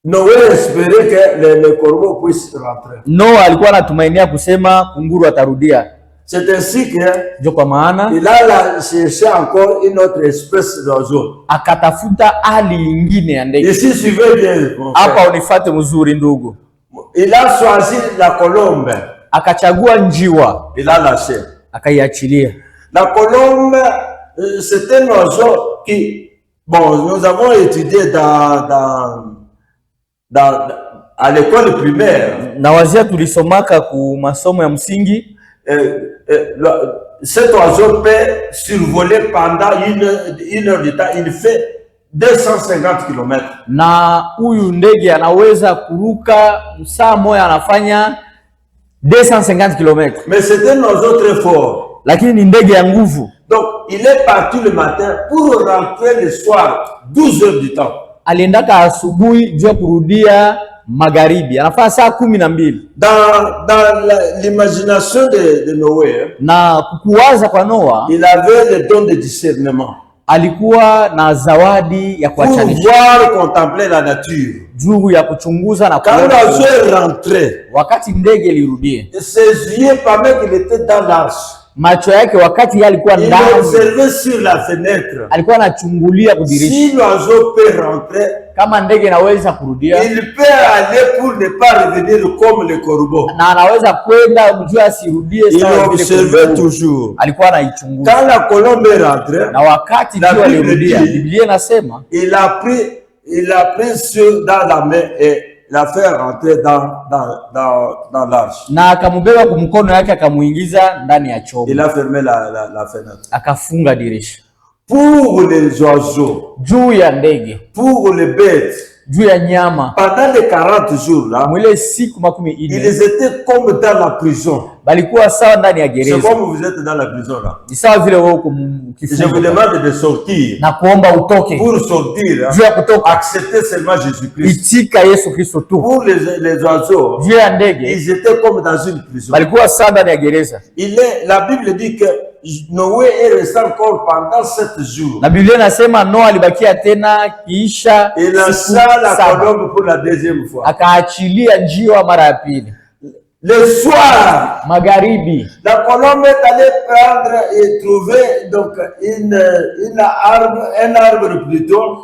Noé espérait que le corbeau puisse rentrer. Noa alikuwa anatumainia kusema kunguru atarudia. C'est ainsi que il a cherché encore une autre espèce d'oiseau. Akatafuta hali nyingine ya ndege. Ici, suivez bien. Hapa unifuate mzuri ndugu. Il a choisi la colombe. Akachagua njiwa. Il a lâché. Akaiachilia. La colombe, c'est un oiseau qui, bon, nous avons étudié à l'école primaire. Na wazia tulisomaka ku masomo ya msingi. Cet oiseau peut survoler pendant une heure de temps. Il fait 250 km. Na huyu ndege anaweza kuruka saa moja, anafanya 250 km. Mais c'est un oiseau très fort. Lakini ni ndege ya nguvu. Donc il est parti le matin pour rentrer le soir 12 heures du temps. Aliendaka asubuhi jua kurudia magharibi, anafanya saa 12. Dans l'imagination de Noé, na kukuwaza kwa Noa, il avait le don de discernement. Alikuwa na zawadi ya kuachanisha, pouvoir contempler la nature. Juu ya kuchunguza na kuona. Quand l'oiseau rentrait, wakati ndege ilirudie, ses yeux pendant qu'il était dans l'arche, macho yake wakati yeye alikuwa ndani, il observait sur la fenêtre. Alikuwa anachungulia kudirisha. Si l'oiseau peut rentrer, kama ndege inaweza kurudia, il peut aller pour ne pas revenir comme le corbeau. Na anaweza kwenda mjua asirudie sawa vile. Il observait toujours. Alikuwa anaichunguza. Quand la colombe rentrait, na wakati jua alirudia, Biblia inasema il a pris dans la main et la faire rentrer dans l'arche. Na akamubeba kwa mkono yake akamuingiza ndani ya chombo. Il a fermé la fenêtre. Akafunga dirisha. Pour les oiseaux, juu ya ndege, pour les bêtes, juu ya nyama, pendant les 40 jours là, mwile siku 40, ils étaient comme dans la prison. Balikuwa sawa ndani ya gereza. C'est comme vous êtes dans la prison là. Ni sawa vile wewe uko kifungo. Je vous demande de sortir. Na kuomba utoke. Pour sortir, juu ya kutoka, accepter seulement Jésus-Christ. Itika Yesu Kristo tu. Pour les oiseaux, juu ya ndege, ils étaient comme dans une prison. Balikuwa sawa ndani ya gereza. La Bible dit que Noé est resté encore pendant 7 jours. Na Biblia inasema Noa alibakia tena kiisha il lâcha la colombe pour la deuxième fois. Akaachilia njiwa mara ya pili. Le soir, magharibi, la colombe est allée prendre et trouver donc un arbre plutôt.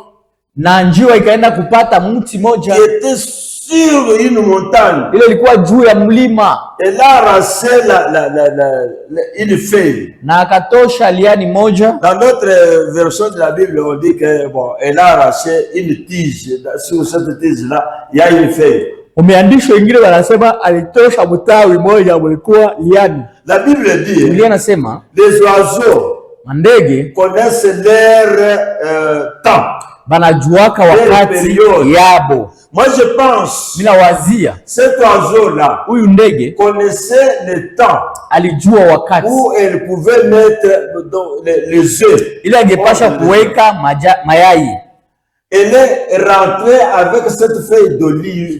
Na njiwa ikaenda kupata mti moja qui était sur une montagne. Ile ilikuwa juu ya mlima. Elle a arraché une feuille. Na akatosha liani moja. Dans notre version de la Bible, on dit que bon, elle a arraché une tige. Sur cette tige-là, il y a une feuille. Umeandishwa wengine wanasema alitosha mtawi moja ulikuwa liani. La Bible dit, Biblia inasema les oiseaux, mandege, connaissent leur temps. Banajuaka wakati yabo. Moi je pense Mina wazia cet oiseau-là huyu ndege connaissait le temps alijua wakati où elle pouvait mettre les œufs. ile angepasha kuweka mayai. Elle est rentrée avec cette feuille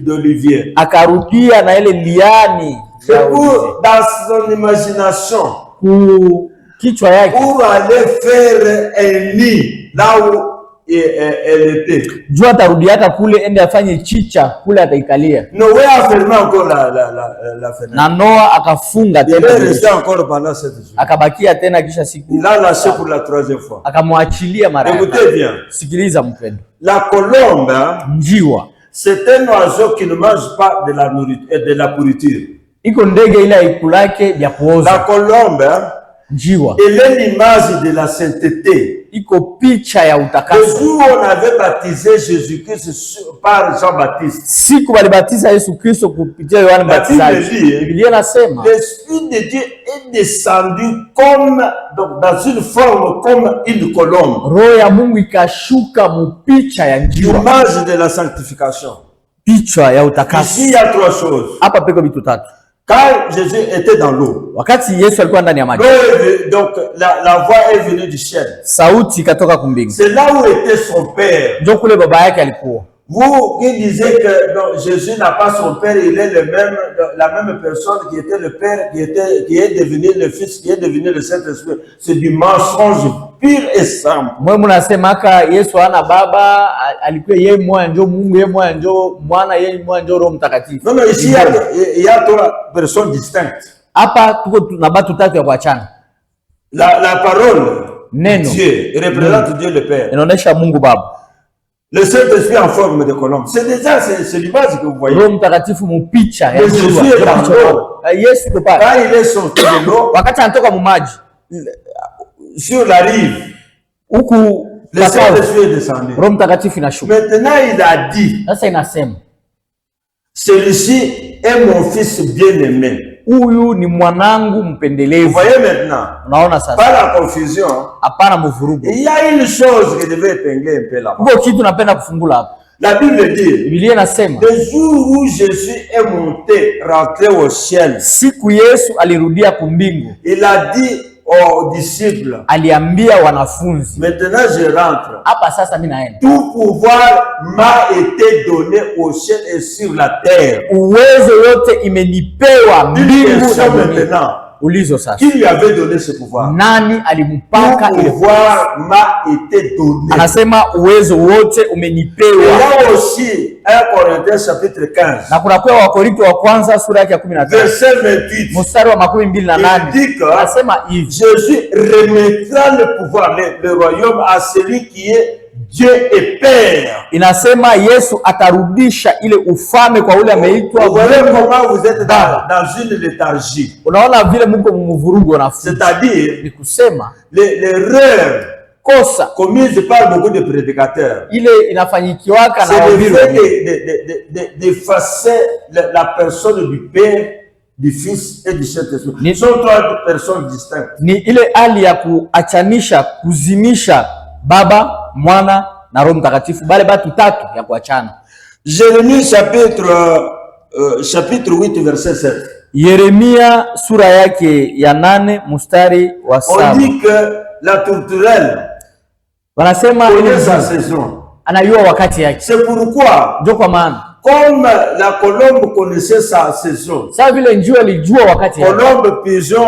d'olivier. Akarudia na ile liani dans son imagination kichwa yake pour aller faire un nid là où elle était. Jua atarudiaka kule ende afanye chicha kule ataikalia. Noé a fermé encore la fenêtre. Na Noa akafunga tena. Il est resté encore pendant 7 jours. Akabakia tena kisha siku. Il a lâché pour la 3e fois. Akamwachilia mara. Écoutez bien. Sikiliza mpendo. La colombe, njiwa, c'est un oiseau qui ne mange pas de la nourriture et de la pourriture. Iko ndege ila ikulake vya kuoza. La colombe, njiwa, elle est l'image de la sainteté. Iko picha ya utakaso. Le jour où on avait baptisé Jésus-Christ par Jean-Baptiste, siku walibatiza Yesu Kristo kupitia Yohana Mbatizaji, Biblia inasema l'Esprit de Dieu est descendu comme dans une forme comme une colombe. Roho ya Mungu ikashuka mupicha ya njiwa. L'image de la sanctification. Picha ya utakaso. Ici il y a 3 choses. Hapa peko vitu tatu. Quand Jésus était dans l'eau, wakati Yesu alikuwa ndani ya maji, donc la voix est venue du ciel. Sauti ikatoka kumbingu. C'est là où était son père. Ndio kule baba yake alikuwa. Vous qui disiez que non, Jésus n'a pas son père, il est la même personne qui était le père, qui est devenu le fils, qui est devenu le Saint-Esprit, c'est du mensonge pur et simple. Mwe mnasemaka Yesu hana baba, alikuwa yeye mmoja ndio Mungu, yeye mmoja ndio Mwana, yeye mmoja ndio Roho Mtakatifu. Non, mais ici il y a 3 personnes distinctes. Hapa tuko na batu tatu ya kuachana. La parole, neno, Dieu représente Dieu le Père. Inaonesha Mungu Baba. Le Saint-Esprit en forme de colombe. C'est déjà c'est l'image que vous voyez. Roho Mtakatifu mupicha ya Jésus est dans l'eau. Yesu ko pale. Quand il est sorti de l'eau, wakati anatoka mu maji sur la rive, huku le Saint-Esprit est descendu. Roho Mtakatifu inashuka. Maintenant il a dit, sasa inasema celui-ci est mon fils bien-aimé. Huyu ni mwanangu mpendelevu. Vous voyez maintenant? Unaona sasa? Pas la confusion. Hapana mvurugo. Il y a une chose que devait épingler un peu là. Huko kitu napenda kufungula hapa. La Bible dit, Biblia inasema le jour où Jésus est monté, rentré au ciel, siku Yesu alirudia kumbingu, il a dit aux disciples, aliambia wanafunzi, maintenant je rentre. Hapa sasa mimi naenda. Tout pouvoir m'a été donné au ciel et sur la terre. Uwezo yote imenipewa mbingu na dunia. Ulizo sasa. Qui lui avait donné ce pouvoir? Nani alimpaka ile pouvoir m'a été donné. Anasema uwezo wote umenipewa. Là aussi 1 Corinthiens chapitre 15. Na kuna kwa Wakorintho wa kwanza sura yake ya 15. Verset 28. Mstari wa 28. Anasema hivi. Jésus remettra le pouvoir, le royaume à celui qui est Dieu et Père. Inasema Yesu atarudisha ile ufalme kwa ule ameitwa. Vous voyez comment vous êtes dans une léthargie. Unaona vile mko mvurugo na c'est-à-dire ni kusema l'erreur kosa commise par beaucoup de prédicateurs. Ile inafanyikiwaka na wahubiri d'effacer la personne du Père, du Fils et du Saint-Esprit. Sont 3 personnes distinctes. Ni ile hali ya kuachanisha, kuzimisha Baba, Mwana na Roho Mtakatifu, bale batu tatu ya kuachana. Jérémie chapitre 8 verset 7. Yeremia sura yake ya 8 mstari wa 7. On dit que la tourterelle wanasema ile sa saison, anayua wakati yake. C'est pourquoi, ndio kwa maana comme la colombe connaissait sa saison, ça vile njiwa alijua wakati yake. Colombe, pigeon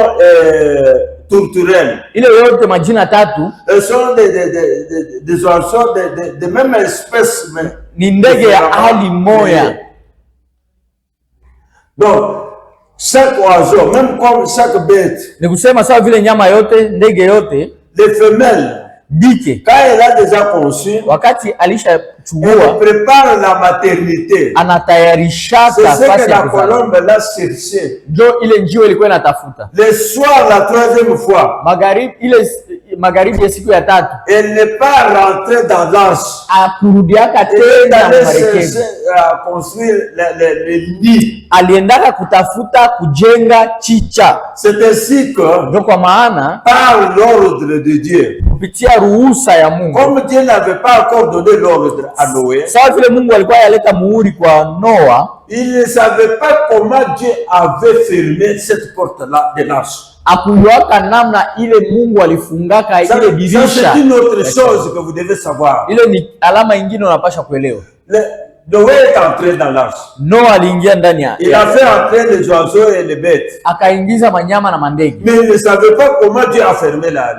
tourterelle, ile yote majina tatu sont des oiseaux de même espèce, mais ni ndege ya hali moya. Donc chaque oiseau, même comme chaque bête, ni kusema sawa vile nyama yote, ndege yote, les femelles dike, quand elle a déjà conçu, wakati alisha chugua, elle prépare la maternité, anatayarisha fasi ya kuzaa. La colombe l'a cherché, ndio ile njiwa ilikuwa inatafuta. Le soir, la 3e fois, magharibi, ile magharibi ya siku ya tatu. Elle n'est pas rentrée dans l'arche. Akurudiaka Elle est tena allée marekebisho. chercher à construire le nid. Aliendaka kutafuta kujenga chicha. C'est ainsi que, Ndio kwa maana par l'ordre de Dieu, kupitia ruhusa ya Mungu, comme Dieu n'avait pas encore donné l'ordre à Noé, sawa vile Mungu alikuwa yaleta muhuri kwa Noa, il ne savait pas comment Dieu avait fermé cette porte-là de l'arche. akujuaka namna ile Mungu alifungaka Ça, ile ça, dirisha. c'est une autre chose que vous devez savoir. Ile ni alama ingine unapasha kuelewa. Noé est entré dans l'arche. Noa aliingia ndani ya, Il a fait entrer les oiseaux et les bêtes. akaingiza manyama na mandege, Mais il ne savait pas comment Dieu a fermé la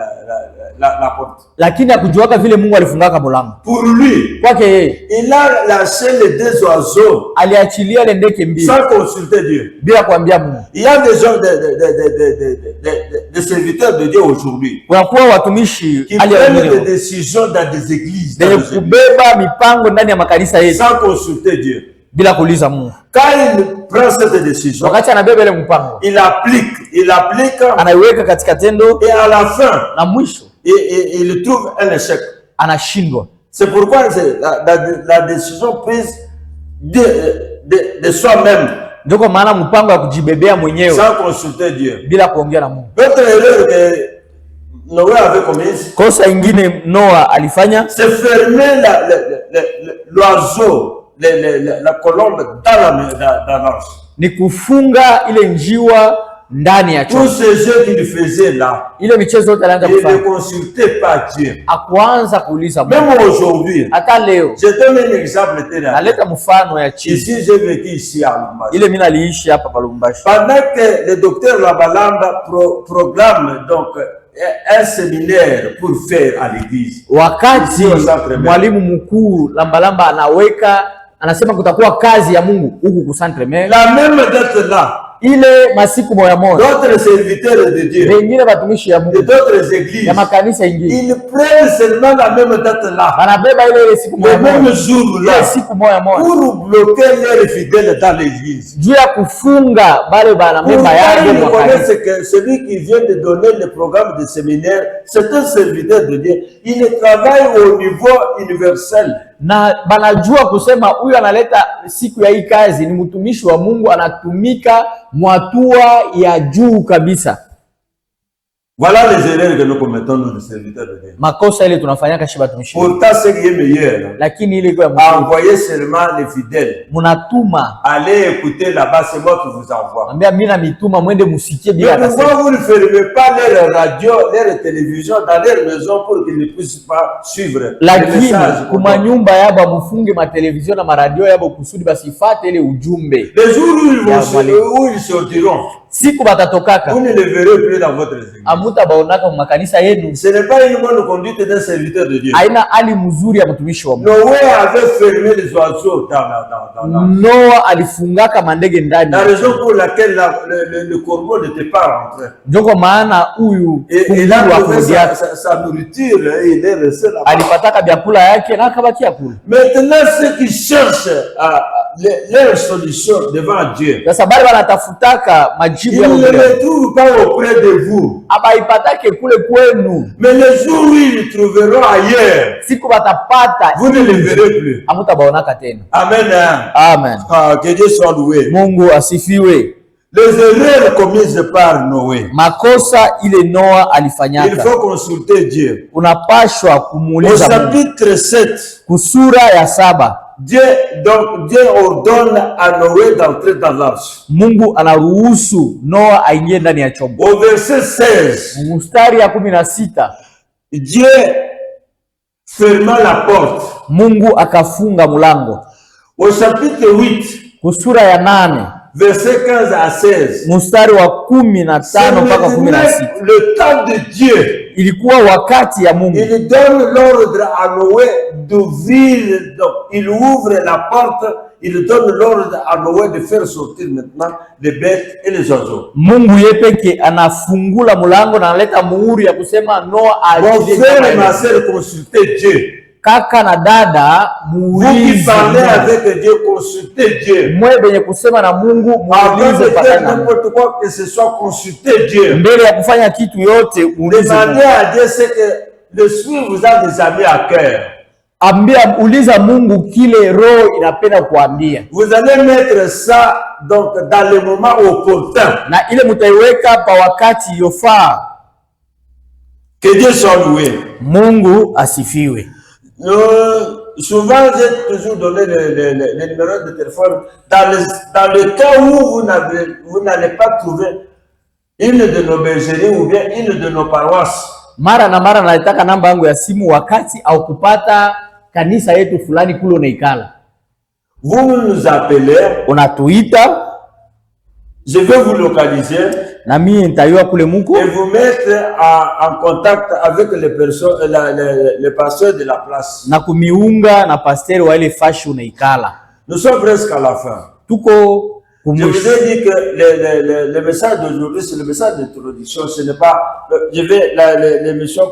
porte. lakini akujuaka vile Mungu alifungaka mulango. Pour lui, Kwake yeye il a lâché les deux oiseaux aliachilia ile ndege mbili sans consulter Dieu. bila kuambia Mungu. Il y a des gens, des serviteurs de Dieu aujourd'hui Kunakuwa watumishi qui hali ya prennent des wengine décisions dans des églises, wenye kubeba mipango ndani ya makanisa yetu sans consulter Dieu. bila kuuliza Mungu. Quand il prend cette décision, Wakati anabeba ile mpango, il applique, anaiweka katika tendo, et à la fin, na mwisho il trouve un échec. anashindwa. C'est pourquoi c'est la décision prise de soi-même, Ndio kwa maana mpango ya kujibebea mwenyewe sans consulter Dieu. bila kuongea na Mungu. L'autre erreur que Noé avait commise, Kosa ingine Noa alifanya c'est fermer l'oiseau, la colombe dans l'arche. ni kufunga ile njiwa ndani ya Tous chombo. ces jeux qu'il faisait là, Ile michezo yote alianza il ne kufanya, consultait pas Dieu. akuanza kuuliza Mungu. Même aujourd'hui, Hata leo je donne un exemple terre. naleta mfano ya chini. Ici, j'ai vécu ici à Lubumbashi. Ile mimi naliishi hapa pa Lubumbashi. Pendant que le docteur Labalanda programme donc un séminaire pour faire à l'église, Wakati mwalimu mkuu Lambalamba anasema kutakuwa kazi ya Mungu huku ku Centre Mère, la même date là, ile masiku moya moya d'autres serviteurs de Dieu, wengine watumishi ya de Mungu d'autres églises, ya makanisa ingine ils prennent seulement la même date là, wanabeba ile siku le moya même moya, jour là, ile siku moya moya pour bloquer leurs fidèles dans l'église. juu ya kufunga bale bana memba yake Ils mwa reconnaissent kanisa. que celui qui vient de donner le programme de séminaire, c'est un serviteur de Dieu. Il travaille au niveau universel. Na banajua kusema huyu analeta siku ya hii kazi ni mtumishi wa Mungu, anatumika mwatua ya juu kabisa. Voilà les erreurs que nous commettons, nous, les serviteurs de Dieu. Makosa ile tunafanyaka shi batumishi, Pourtant, ce qui est meilleur, lakini ile kwa Mungu envoyez seulement les fidèles. munatuma, Allez écouter là-bas, c'est moi qui vous envoie. ambia mimi na mituma mwende musikie bila Mais kasema. pourquoi vous ne fermez pas leur radio, leur télévision dans leur maison pour qu'ils ne puissent pas suivre les Lakini messages? kuma nyumba yabo mufunge matelevizion na maradio yabo kusudi basifate ile ujumbe. Les jours où ils sortiront, Siku batatokaka vous ne les verrez plus dans votre église. amuta baonaka mu makanisa yenu. Ce n'est pas une bonne conduite d'un serviteur de Dieu. Haina hali mzuri ya mtumishi wa Mungu. Noé avait fermé les oiseaux dans Noa alifungaka mandege ndani. la raison pour laquelle le corbeau n'était pas rentré. Ndio kwa maana huyu Et il a kunguru wa trouvé kurudia sa nourriture et il est resté là-bas. alipataka vyakula yake na akabakia kula. Maintenant, ceux qui cherchent leur solution devant Dieu, Sasa bali wanatafutaka majibu ils ya ne Mungu. les trouvent pas auprès de vous. Aba ipatake kule kwenu. Mais le jour où ils les trouveront ailleurs, Siku batapata vous ne les verrez plus. amuta baonaka tena. Amen. Hein? Amen. Ah, que Dieu soit loué. Mungu asifiwe. Les erreurs commises par Noé, Makosa ile Noa il alifanyaka, faut consulter Dieu. unapashwa Au kumuuliza Mungu. chapitre 7, Kusura ya 7 Dieu ordonne à Noé d'entrer dans l'arche. Mungu anaruhusu Noa aingie ndani ya chombo. Au verset 16, Mstari ya 16 Dieu ferma la porte. Mungu akafunga mlango. Au chapitre 8, Kusura ya 8 verset 15 à 16, mstari wa 15 c'est mpaka maintenant 16. le temps de Dieu. Ilikuwa wakati ya Mungu. Il donne l'ordre à Noé d'ouvrir, donc il ouvre la porte, il donne l'ordre à Noé de faire sortir maintenant les bêtes et les oiseaux. Mungu yepeke anafungula mlango na analeta muhuri ya kusema Noa Mon aje. frère et ma sœur, consultez Dieu. Kaka na dada, vous qui parlez avec Dieu, consultez Dieu. Mwe benye kusema na Mungu, muulize pakana. N'importe quoi que ce soit, consultez Dieu. Mbele ya kufanya kitu yote, uulize. Demandez à Dieu ce que l'Esprit vous a déjà mis à cœur. Ambia, uliza Mungu kile roho inapenda kuambia. Vous allez mettre ça donc dans le moment opportun. Na ile mutaiweka pa wakati yofaa. Que Dieu soit loué. Mungu asifiwe. Souvent, j'ai toujours donné le numéro de téléphone. Dans le cas où vous n'allez pas trouver une de nos bergeries ou bien une de nos paroisses. Mara na mara naitaka namba yangu ya simu wakati au kupata kanisa yetu fulani kule unaikala. Vous nous appelez. Unatuita. Je vais vous localiser. Na mimi nitayua kule muko. Et vous mettre en contact avec les personnes, les pasteurs de la place. Na kumiunga na pasteur wa ile fashi unaikala. Nous sommes presque à la fin. Tuko je vous ai dit que le message d'aujourd'hui, c'est le message d'introduction. Ce n'est pas. L'émission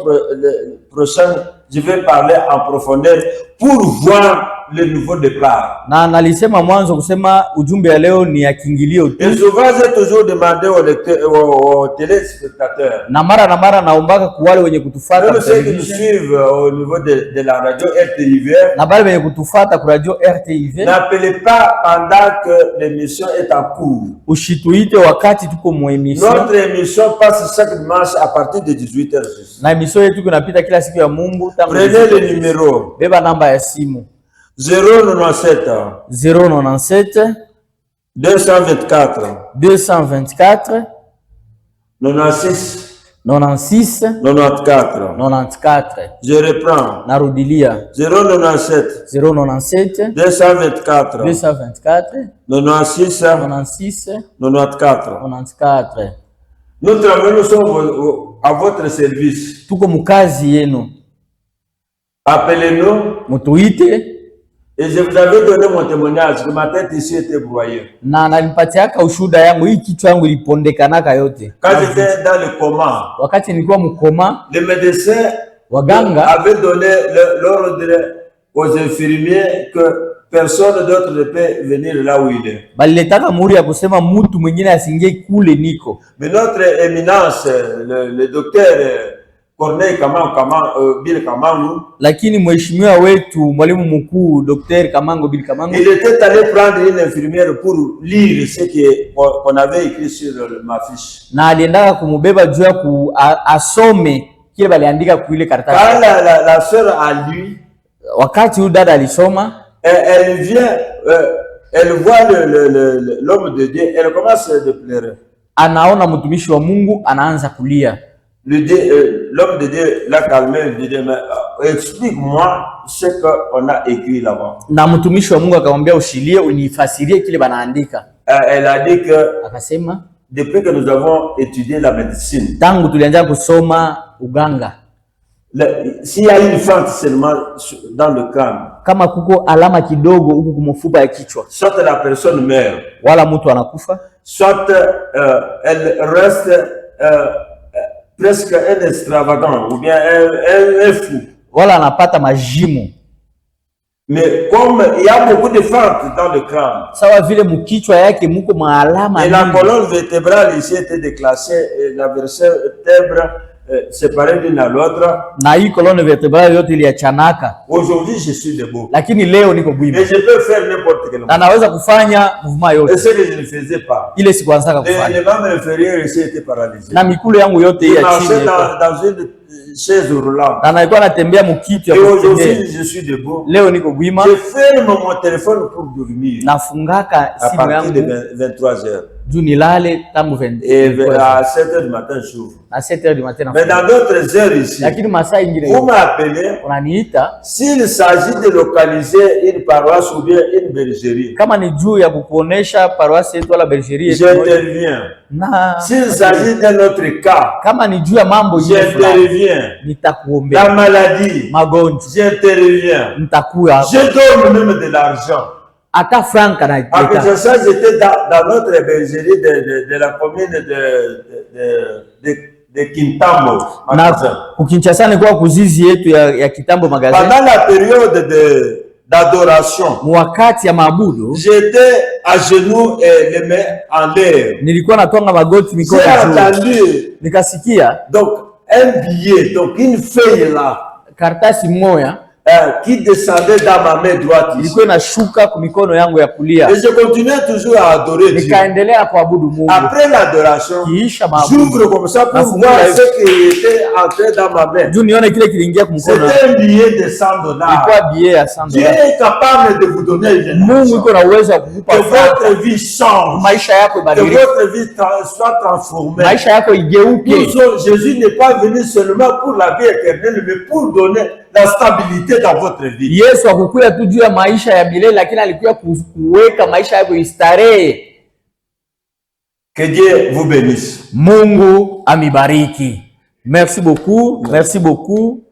prochaine, je vais parler en profondeur pour voir le nouveau départ. Na nalisema mwanzo kusema ujumbe ya leo ni ya kiingilio tu. Et souvent j'ai toujours demandé aux téléspectateurs. Na mara naombaka kwa wale wenye kutufuata kwa ceux qui nous suivent au niveau de la radio RTIV. Na bale wenye kutufuata kwa radio RTIV. N'appelez pas pendant que l'émission est en cours. Ushituite wakati tuko mu émission. Notre émission passe chaque dimanche à partir de 18h. Na émission yetu kunapita kila siku ya Mungu. Prenez le numéro. Beba namba ya simu. 097 224 96 94. Je reprends. Narudilia. 097 224 96 94. Nous travaillons, nous sommes à votre service. Tuko mukazi yenu. Appelez-nous. Mutuite. Et je vous avais donné mon témoignage que ma tête ici était broyée. Na nalipatiaka ushuda yangu hii kichwa yangu ilipondekanaka yote. Quand j'étais dans le coma. Wakati nilikuwa mkoma. Les médecins waganga avaient donné l'ordre aux infirmiers que personne d'autre ne peut venir là où il est. Baliletaka muri ya kusema mtu mwingine asingie kule niko. Mais notre éminence, le docteur Corneille Bill Kamango, lakini mheshimiwa wetu mwalimu mkuu Dr. Kamango Bill Kamango, il était allé prendre une infirmière pour lire ce qu'on avait écrit sur ma fiche. Na aliendaka kumubeba juu ya asome kile baliandika kwa ile karatasi. Quand la sœur a lu, wakati huyu dada alisoma, elle vient, elle voit l'homme de Dieu, elle commence de pleurer. Anaona mtumishi wa Mungu anaanza kulia. L'homme de Dieu l'a calmé, il dit, explique-moi ce qu'on a écrit là-bas. Na mtumishi wa Mungu akamwambia ushilie unifasirie kile banaandika. Elle a dit que akasema depuis que nous avons étudié la médecine, tangu tulianza kusoma uganga, s'il y a une fente seulement dans le crâne, kama kuko alama kidogo huku kumfupa ya kichwa, soit la personne meurt, wala mtu anakufa, soit elle reste presque un extravagant ou bien un fou, wala anapata majimu. Mais comme il y a beaucoup de fentes dans le crâne, sawa vile mkichwa yake muko maalama, et la colonne vertébrale ici était déclassée et la vertèbre séparée d'une à l'autre. Na hii colonne vertébrale yote iliachanaka. Aujourd'hui je suis debout. Lakini leo niko bwima. Et je peux faire n'importe quel mouvement. Na naweza kufanya mouvement yote. Et ce que je ne faisais pas. Ile sikuanzaka kufanya. Les membres inférieurs ici étaient paralysés. Na mikulu yangu yote hii ya chini. Dans une chaise roulante. Na nilikuwa natembea mkitu ya kutembea. Et aujourd'hui je suis debout. Leo niko bwima. Je ferme mon téléphone pour dormir. Nafungaka simu yangu à partir de 23h. Juu nilale tangu 20. Et à 7h du matin j'ouvre. À 7h du matin. Mais dans d'autres heures ici, lakini masaa ingine vous m'appelez, unaniita, s'il s'agit de localiser une paroisse ou bien une bergerie, kama ni juu ya kukuonesha paroisse yetu wala bergerie yetu, j'interviens. S'il s'agit d'un autre cas, kama ni juu ya mambo j'interviens. Nitakuombea. La maladie, magonjwa, j'interviens. Nitakuwa. Je donne même de l'argent. Ata franka na à Kinshasa, j'étais dans notre bergerie de la commune de de Kintambo. Na kukinchasa ni kwa kuzizi yetu ya Kitambo magasin. Pendant la période d'adoration, wakati ya maabudu, j'étais à genoux et les mains en l'air. Nilikuwa natonga magoti mikono juu. Nikasikia donc un billet, donc une feuille là, karatasi moya qui descendait dans ma main droite. Ilikuwa inashuka kwa mikono yangu ya kulia. Et je continuais toujours à adorer Dieu. Nikaendelea kuabudu Mungu. Après l'adoration, j'ouvre comme ça pour voir ce qui était entré dans ma main. Juu nione kile kiliingia kwa mkono. C'était un billet de $100. Ilikuwa billet ya $100. Dieu est capable de vous donner une Mungu yuko na uwezo wa kukupa que votre vie change. Maisha yako ibadilike. Que votre vie soit transformée. Maisha yako igeuke. Jésus n'est pas venu seulement pour la vie éternelle, mais pour donner la stabilité dans votre vie. Yesu hakukuja tu juu ya maisha ya milele, lakini alikuja kuweka maisha yako istarehe. Que Dieu vous bénisse. Mungu amibariki. Merci beaucoup. Merci beaucoup.